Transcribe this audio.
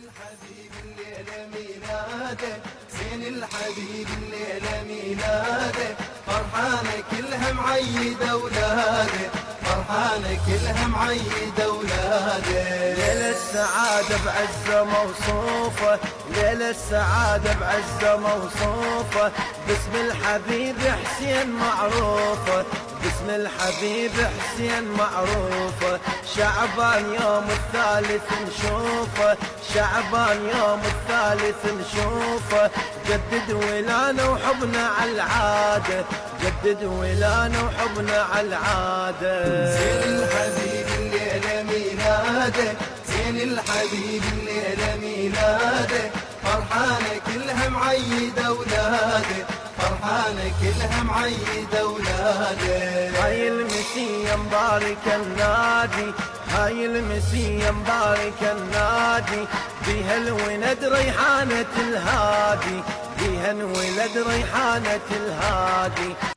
الحبيب الليلة ميلاده، زين الحبيب الليلة ميلاده، فرحانة كلها معيدة اولاده، فرحانة كلها معيدة اولاده. ليلة السعادة بعزة موصوفة، ليلة السعادة بعزة موصوفة، باسم الحبيب حسين معروفة، باسم الحبيب حسين معروفة. شعبان يوم الثالث نشوفه، شعبان يوم الثالث نشوفه، جدد ولانا وحبنا على العادة، جدد ولانا وحبنا على العادة. زين الحبيب الليلة ميلاده، زين الحبيب الليلة ميلاده، فرحانة كلها معيدة اولاده، فرحانة كلها معيدة اولاده. هاي المسية مبارك النادي، هاي المسية مبارك النادي، بيها الولد ريحانة الهادي، بيها الولد ريحانة الهادي.